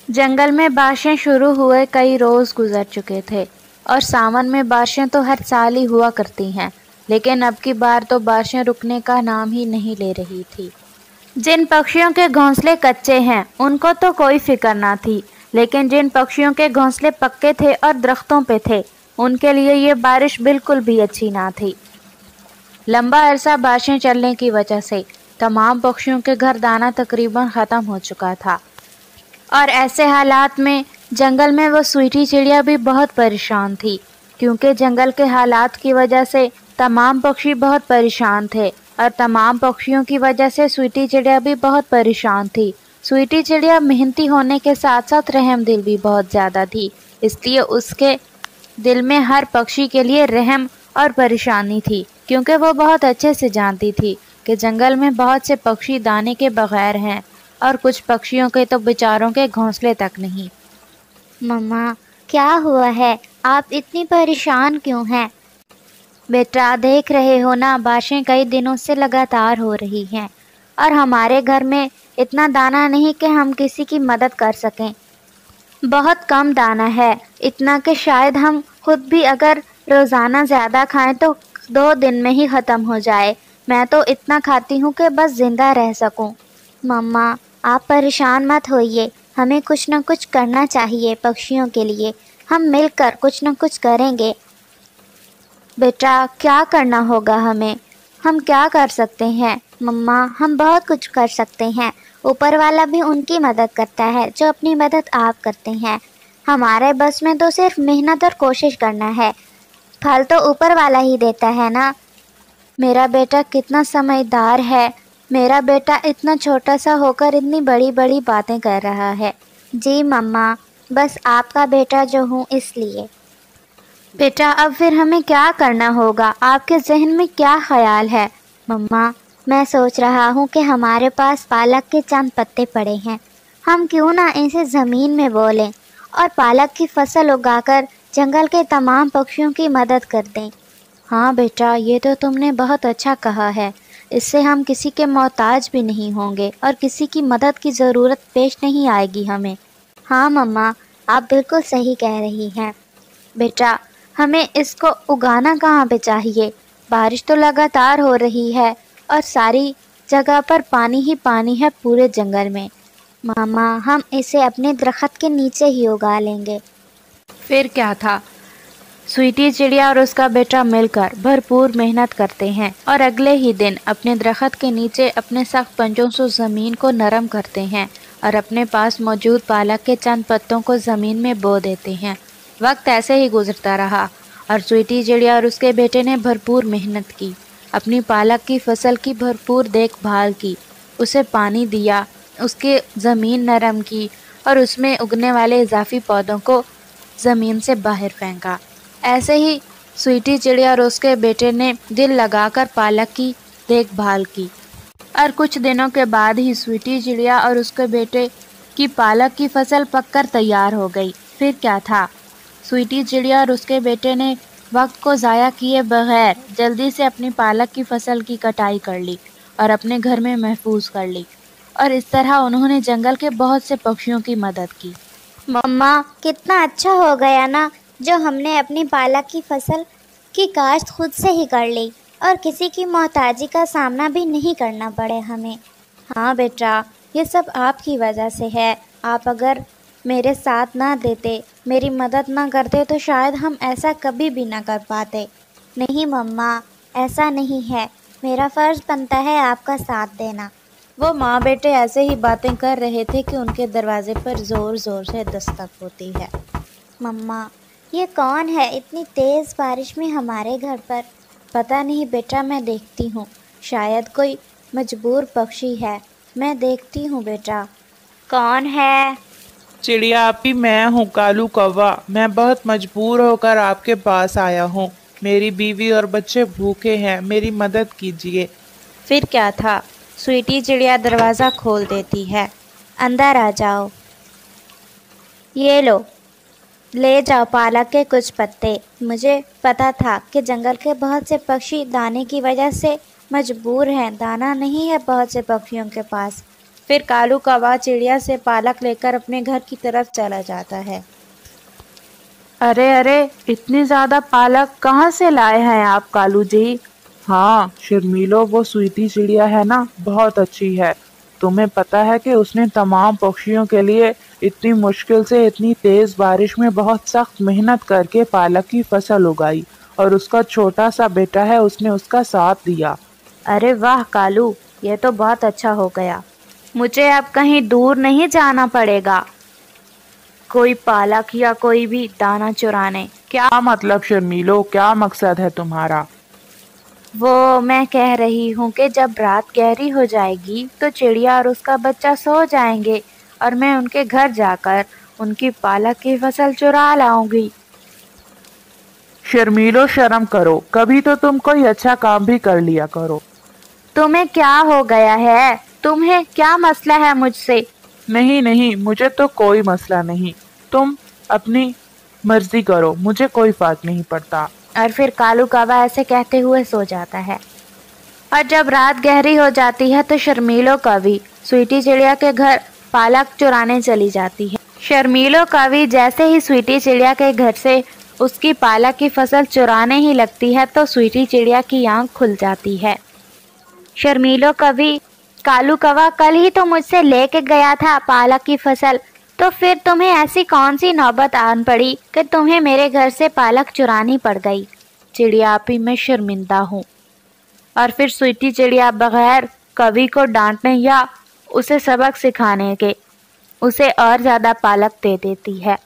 जंगल में बारिशें शुरू हुए कई रोज गुजर चुके थे और सावन में बारिशें तो हर साल ही हुआ करती हैं, लेकिन अब की बार तो बारिशें रुकने का नाम ही नहीं ले रही थी। जिन पक्षियों के घोंसले कच्चे हैं उनको तो कोई फिक्र ना थी, लेकिन जिन पक्षियों के घोंसले पक्के थे और दरख्तों पे थे उनके लिए ये बारिश बिल्कुल भी अच्छी ना थी। लंबा अरसा बारिशें चलने की वजह से तमाम पक्षियों के घर दाना तकरीबन ख़त्म हो चुका था और ऐसे हालात में जंगल में वो स्वीटी चिड़िया भी बहुत परेशान थी, क्योंकि जंगल के हालात की वजह से तमाम पक्षी बहुत परेशान थे और तमाम पक्षियों की वजह से स्वीटी चिड़िया भी बहुत परेशान थी। स्वीटी चिड़िया मेहनती होने के साथ साथ रहम दिल भी बहुत ज़्यादा थी, इसलिए उसके दिल में हर पक्षी के लिए रहम और परेशानी थी, क्योंकि वो बहुत अच्छे से जानती थी कि जंगल में बहुत से पक्षी दाने के बगैर हैं और कुछ पक्षियों के तो बेचारों के घोंसले तक नहीं। मम्मा, क्या हुआ है? आप इतनी परेशान क्यों हैं? बेटा, देख रहे हो ना, बारिशें कई दिनों से लगातार हो रही हैं और हमारे घर में इतना दाना नहीं कि हम किसी की मदद कर सकें। बहुत कम दाना है, इतना कि शायद हम खुद भी अगर रोज़ाना ज़्यादा खाएं तो 2 दिन में ही ख़त्म हो जाए। मैं तो इतना खाती हूँ कि बस ज़िंदा रह सकूँ। मम्मा, आप परेशान मत होइए, हमें कुछ न कुछ करना चाहिए पक्षियों के लिए। हम मिलकर कुछ न कुछ करेंगे। बेटा, क्या करना होगा हमें? हम क्या कर सकते हैं? मम्मा, हम बहुत कुछ कर सकते हैं। ऊपर वाला भी उनकी मदद करता है जो अपनी मदद आप करते हैं। हमारे बस में तो सिर्फ मेहनत और कोशिश करना है। फल तो ऊपर वाला ही देता है ना। मेरा बेटा कितना समझदार है। मेरा बेटा इतना छोटा सा होकर इतनी बड़ी बड़ी बातें कर रहा है। जी मम्मा, बस आपका बेटा जो हूँ इसलिए। बेटा, अब फिर हमें क्या करना होगा? आपके जहन में क्या ख्याल है? मम्मा, मैं सोच रहा हूँ कि हमारे पास पालक के चंद पत्ते पड़े हैं, हम क्यों ना इसे ज़मीन में बो लें और पालक की फसल उगाकर जंगल के तमाम पक्षियों की मदद कर दें। हाँ बेटा, ये तो तुमने बहुत अच्छा कहा है। इससे हम किसी के मोहताज भी नहीं होंगे और किसी की मदद की ज़रूरत पेश नहीं आएगी हमें। हाँ मम्मा, आप बिल्कुल सही कह रही हैं। बेटा, हमें इसको उगाना कहाँ पे चाहिए? बारिश तो लगातार हो रही है और सारी जगह पर पानी ही पानी है पूरे जंगल में। मामा, हम इसे अपने दरख्त के नीचे ही उगा लेंगे। फिर क्या था, स्वीटी चिड़िया और उसका बेटा मिलकर भरपूर मेहनत करते हैं और अगले ही दिन अपने दरख्त के नीचे अपने सख्त पंजों से ज़मीन को नरम करते हैं और अपने पास मौजूद पालक के चंद पत्तों को ज़मीन में बो देते हैं। वक्त ऐसे ही गुजरता रहा और स्वीटी चिड़िया और उसके बेटे ने भरपूर मेहनत की, अपनी पालक की फसल की भरपूर देखभाल की, उसे पानी दिया, उसकी ज़मीन नरम की और उसमें उगने वाले इजाफी पौधों को ज़मीन से बाहर फेंका। ऐसे ही स्वीटी चिड़िया और उसके बेटे ने दिल लगाकर पालक की देखभाल की और कुछ दिनों के बाद ही स्वीटी चिड़िया और उसके बेटे की पालक की फसल पककर तैयार हो गई। फिर क्या था, स्वीटी चिड़िया और उसके बेटे ने वक्त को ज़ाया किए बगैर जल्दी से अपनी पालक की फसल की कटाई कर ली और अपने घर में महफूज कर ली और इस तरह उन्होंने जंगल के बहुत से पक्षियों की मदद की। मम्मा, कितना अच्छा हो गया ना जो हमने अपनी पालक की फसल की काश्त खुद से ही कर ली और किसी की मोहताजी का सामना भी नहीं करना पड़े हमें। हाँ बेटा, ये सब आपकी वजह से है। आप अगर मेरे साथ ना देते, मेरी मदद ना करते तो शायद हम ऐसा कभी भी ना कर पाते। नहीं मम्मा, ऐसा नहीं है, मेरा फ़र्ज़ बनता है आपका साथ देना। वो माँ बेटे ऐसे ही बातें कर रहे थे कि उनके दरवाजे पर ज़ोर ज़ोर से दस्तक होती है। मम्मा, ये कौन है इतनी तेज़ बारिश में हमारे घर पर? पता नहीं बेटा, मैं देखती हूँ, शायद कोई मजबूर पक्षी है। मैं देखती हूँ बेटा। कौन है? चिड़िया आपी, मैं हूँ कालू कौवा। मैं बहुत मजबूर होकर आपके पास आया हूँ। मेरी बीवी और बच्चे भूखे हैं, मेरी मदद कीजिए। फिर क्या था, स्वीटी चिड़िया दरवाज़ा खोल देती है। अंदर आ जाओ, ये लो, ले जाओ पालक के कुछ पत्ते। मुझे पता था कि जंगल के बहुत से पक्षी दाने की वजह से मजबूर हैं, दाना नहीं है बहुत से पक्षियों के पास। फिर कालू कौवा चिड़िया से पालक लेकर अपने घर की तरफ चला जाता है। अरे अरे, इतनी ज़्यादा पालक कहाँ से लाए हैं आप कालू जी? हाँ शर्मीलो, वो स्वीटी चिड़िया है ना, बहुत अच्छी है। तुम्हें पता है कि उसने तमाम पक्षियों के लिए इतनी मुश्किल से इतनी तेज बारिश में बहुत सख्त मेहनत करके पालक की फसल उगाई, और उसका छोटा सा बेटा है, उसने उसका साथ दिया। अरे वाह कालू, ये तो बहुत अच्छा हो गया। मुझे अब कहीं दूर नहीं जाना पड़ेगा कोई पालक या कोई भी दाना चुराने। क्या मतलब शर्मीलो, क्या मकसद है तुम्हारा? वो मैं कह रही हूँ कि जब रात गहरी हो जाएगी तो चिड़िया और उसका बच्चा सो जाएंगे और मैं उनके घर जाकर उनकी पालक की फसल चुरा लाऊंगी। शर्मीलो शर्म करो, कभी तो तुम कोई अच्छा काम भी कर लिया करो। तुम्हें क्या हो गया है? तुम्हें क्या मसला है मुझसे? नहीं नहीं, मुझे तो कोई मसला नहीं, तुम अपनी मर्जी करो, मुझे कोई फर्क नहीं पड़ता। और फिर कालू कौवा ऐसे कहते हुए सो जाता है। और जब रात गहरी हो जाती है तो शर्मीलो कौवी स्वीटी चिड़िया के घर पालक चुराने चली जाती है। शर्मीलो कौवी जैसे ही स्वीटी चिड़िया के घर से उसकी पालक की फसल चुराने ही लगती है तो स्वीटी चिड़िया की आंख खुल जाती है। शर्मीलो कौवी, कालू कौवा कल ही तो मुझसे लेके गया था पालक की फसल, तो फिर तुम्हें ऐसी कौन सी नौबत आन पड़ी कि तुम्हें मेरे घर से पालक चुरानी पड़ गई? चिड़िया आपी, मैं शर्मिंदा हूँ। और फिर स्वीटी चिड़िया बगैर कवि को डांटने या उसे सबक सिखाने के उसे और ज़्यादा पालक दे देती है।